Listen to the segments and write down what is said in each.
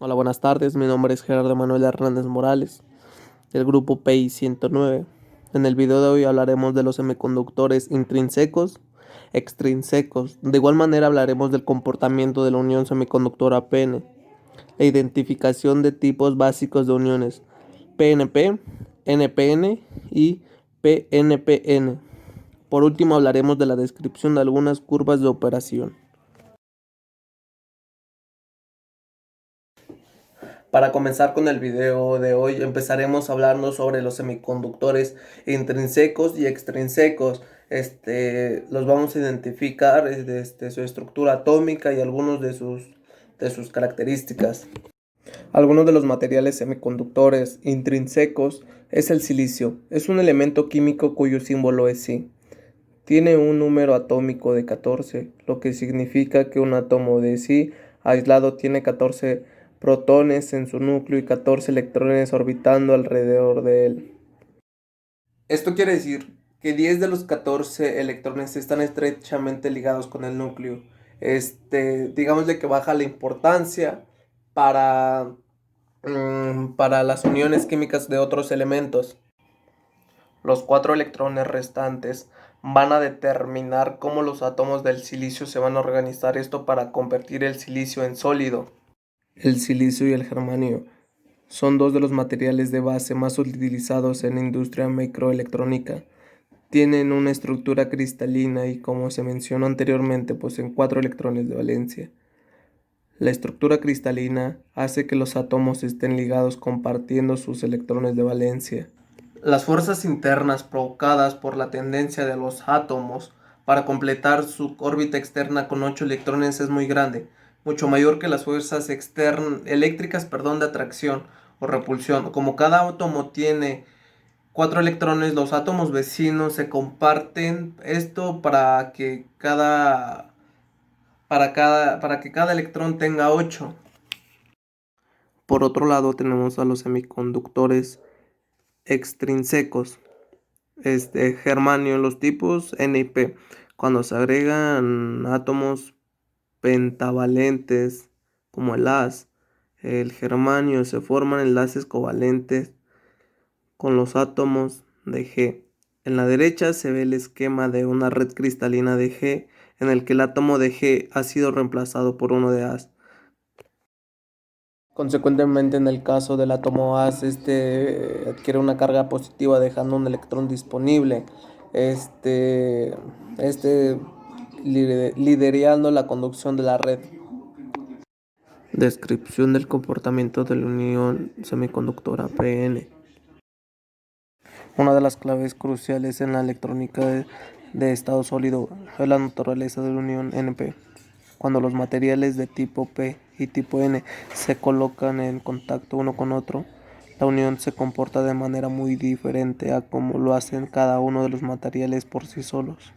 Hola, buenas tardes. Mi nombre es Gerardo Manuel Hernández Morales, del grupo PI 109. En el video de hoy hablaremos de los semiconductores intrínsecos, extrínsecos. De igual manera hablaremos del comportamiento de la unión semiconductora PN, la identificación de tipos básicos de uniones PNP, NPN y PNPN. Por último hablaremos de la descripción de algunas curvas de operación. Para comenzar con el video de hoy, empezaremos hablando sobre los semiconductores intrínsecos y extrínsecos. Los vamos a identificar su estructura atómica y algunos de sus características. Algunos de los materiales semiconductores intrínsecos es el silicio. Es un elemento químico cuyo símbolo es Si. Tiene un número atómico de 14, lo que significa que un átomo de Si aislado tiene 14 protones en su núcleo y 14 electrones orbitando alrededor de él. Esto quiere decir que 10 de los 14 electrones están estrechamente ligados con el núcleo. Digámosle que baja la importancia para, para las uniones químicas de otros elementos. Los 4 electrones restantes van a determinar cómo los átomos del silicio se van a organizar, esto para convertir el silicio en sólido. El silicio y el germanio son dos de los materiales de base más utilizados en la industria microelectrónica. Tienen una estructura cristalina y, como se mencionó anteriormente, poseen 4 electrones de valencia. La estructura cristalina hace que los átomos estén ligados compartiendo sus electrones de valencia. Las fuerzas internas provocadas por la tendencia de los átomos para completar su órbita externa con 8 electrones es muy grande, mucho mayor que las fuerzas eléctricas de atracción o repulsión. Como cada átomo tiene 4 electrones, los átomos vecinos se comparten esto para que cada electrón tenga 8. Por otro lado tenemos a los semiconductores extrínsecos. Germanio, los tipos N y P. Cuando se agregan átomos pentavalentes como el As, el germanio, se forman enlaces covalentes con los átomos de G. En la derecha se ve el esquema de una red cristalina de G en el que el átomo de G ha sido reemplazado por uno de As. Consecuentemente, en el caso del átomo As, adquiere una carga positiva dejando un electrón disponible, este, liderando la conducción de la red. Descripción del comportamiento de la unión semiconductora PN. Una de las claves cruciales en la electrónica de estado sólido es la naturaleza de la unión NP. Cuando los materiales de tipo P y tipo N se colocan en contacto uno con otro, la unión se comporta de manera muy diferente a como lo hacen cada uno de los materiales por sí solos.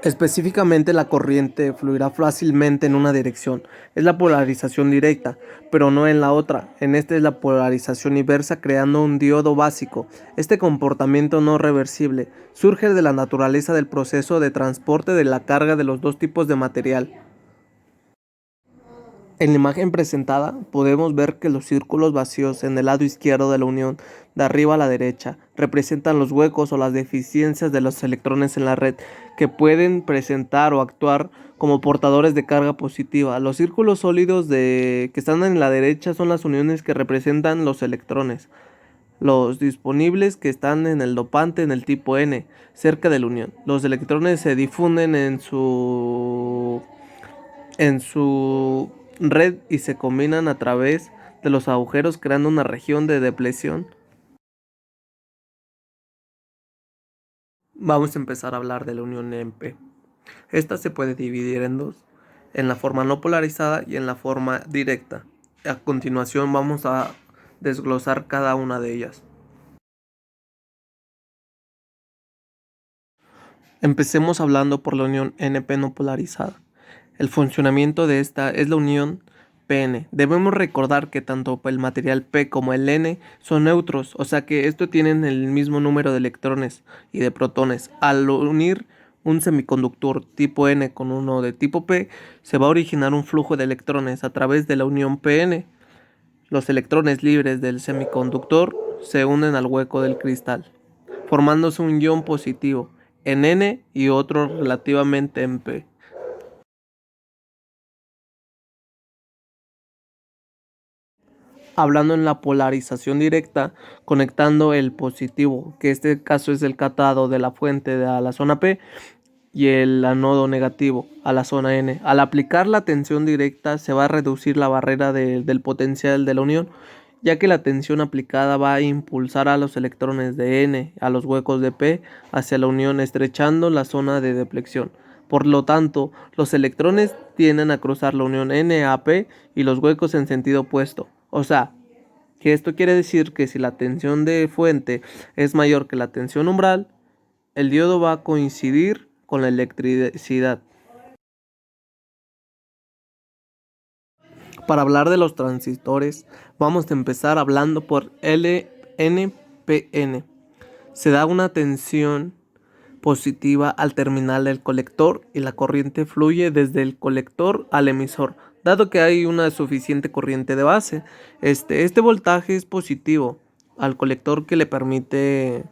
Específicamente, la corriente fluirá fácilmente en una dirección. Es la polarización directa, pero no en la otra. En esta es la polarización inversa, creando un diodo básico. Este comportamiento no reversible surge de la naturaleza del proceso de transporte de la carga de los dos tipos de material. En la imagen presentada podemos ver que los círculos vacíos en el lado izquierdo de la unión, de arriba a la derecha, representan los huecos o las deficiencias de los electrones en la red que pueden presentar o actuar como portadores de carga positiva. Los círculos sólidos que están en la derecha son las uniones que representan los electrones. Los disponibles que están en el dopante en el tipo N, cerca de la unión. Los electrones se difunden en su red y se combinan a través de los agujeros creando una región de depleción. Vamos a empezar a hablar de la unión NP. Esta se puede dividir en dos, en la forma no polarizada y en la forma directa. A continuación vamos a desglosar cada una de ellas. Empecemos hablando por la unión NP no polarizada. El funcionamiento de esta es la unión PN. Debemos recordar que tanto el material P como el N son neutros, o sea que estos tienen el mismo número de electrones y de protones. Al unir un semiconductor tipo N con uno de tipo P, se va a originar un flujo de electrones a través de la unión PN. Los electrones libres del semiconductor se unen al hueco del cristal, formándose un ion positivo en N y otro relativamente en P. Hablando en la polarización directa, conectando el positivo, que este caso es el catado de la fuente a la zona P, y el anodo negativo a la zona N. Al aplicar la tensión directa se va a reducir la barrera del potencial de la unión, ya que la tensión aplicada va a impulsar a los electrones de N a los huecos de P hacia la unión, estrechando la zona de deflexión. Por lo tanto, los electrones tienden a cruzar la unión N a P y los huecos en sentido opuesto. O sea, que esto quiere decir que si la tensión de fuente es mayor que la tensión umbral, el diodo va a coincidir con la electricidad. Para hablar de los transistores, vamos a empezar hablando por LNPN. Se da una tensión positiva al terminal del colector y la corriente fluye desde el colector al emisor, dado que hay una suficiente corriente de base. Este voltaje es positivo al colector, que le permite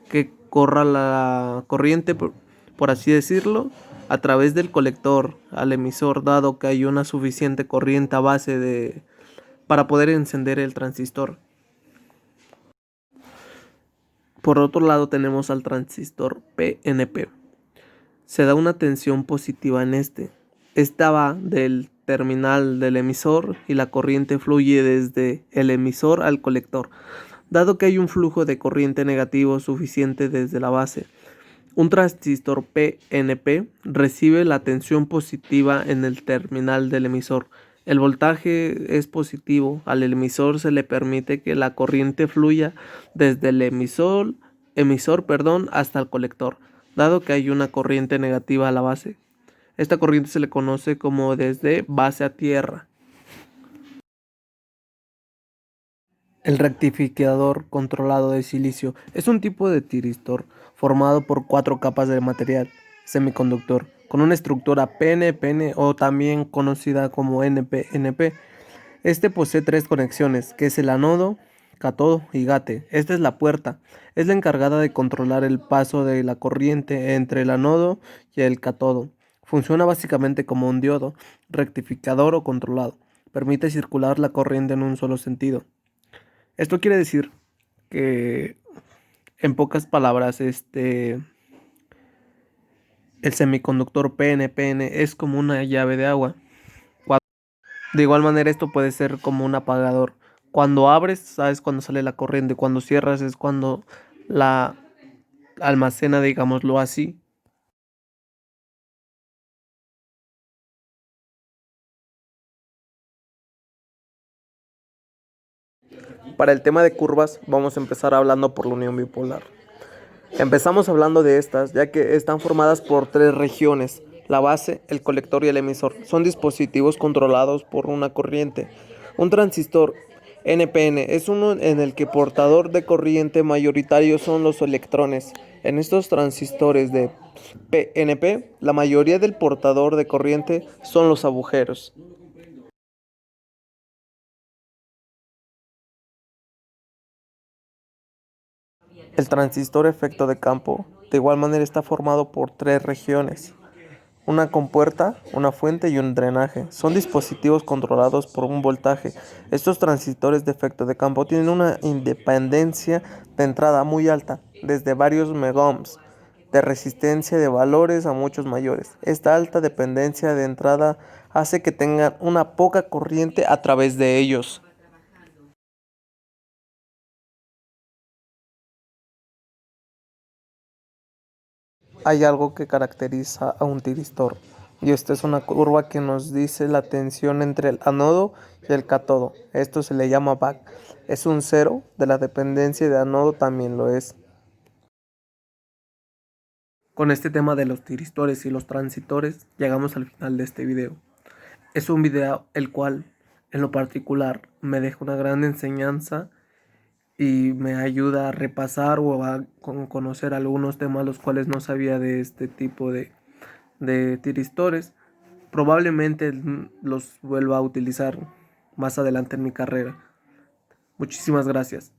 que corra la corriente, por así decirlo, a través del colector al emisor, dado que hay una suficiente corriente a base para poder encender el transistor. Por otro lado tenemos al transistor PNP. Se da una tensión positiva en este. Esta va del terminal del emisor y la corriente fluye desde el emisor al colector, dado que hay un flujo de corriente negativo suficiente desde la base. Un transistor PNP recibe la tensión positiva en el terminal del emisor. El voltaje es positivo. Al emisor se le permite que la corriente fluya desde el emisor, hasta el colector, dado que hay una corriente negativa a la base. Esta corriente se le conoce como desde base a tierra. El rectificador controlado de silicio es un tipo de tiristor formado por 4 capas de material semiconductor con una estructura PN-PN o también conocida como NP-NP. Este posee 3 conexiones, que es el anodo, cátodo y gate. Esta es la puerta. Es la encargada de controlar el paso de la corriente entre el anodo y el cátodo. Funciona básicamente como un diodo, rectificador o controlado. Permite circular la corriente en un solo sentido. Esto quiere decir que, en pocas palabras, el semiconductor PN-PN es como una llave de agua. De igual manera, esto puede ser como un apagador. Cuando abres, sabes cuando sale la corriente. Cuando cierras es cuando la almacena, digámoslo así. Para el tema de curvas, vamos a empezar hablando por la unión bipolar. Empezamos hablando de estas, ya que están formadas por 3 regiones: la base, el colector y el emisor. Son dispositivos controlados por una corriente. Un transistor NPN es uno en el que portador de corriente mayoritario son los electrones. En estos transistores de PNP, la mayoría del portador de corriente son los agujeros. El transistor efecto de campo, de igual manera, está formado por 3 regiones: una compuerta, una fuente y un drenaje. Son dispositivos controlados por un voltaje. Estos transistores de efecto de campo tienen una independencia de entrada muy alta, desde varios megohms de resistencia de valores a muchos mayores. Esta alta dependencia de entrada hace que tengan una poca corriente a través de ellos. Hay algo que caracteriza a un tiristor, y esta es una curva que nos dice la tensión entre el anodo y el cátodo. Esto se le llama back. Es un cero, de la dependencia de anodo también lo es. Con este tema de los tiristores y los transitores, llegamos al final de este video. Es un video el cual, en lo particular, me deja una gran enseñanza y me ayuda a repasar o a conocer algunos temas los cuales no sabía de este tipo de tiristores. Probablemente los vuelva a utilizar más adelante en mi carrera. Muchísimas gracias.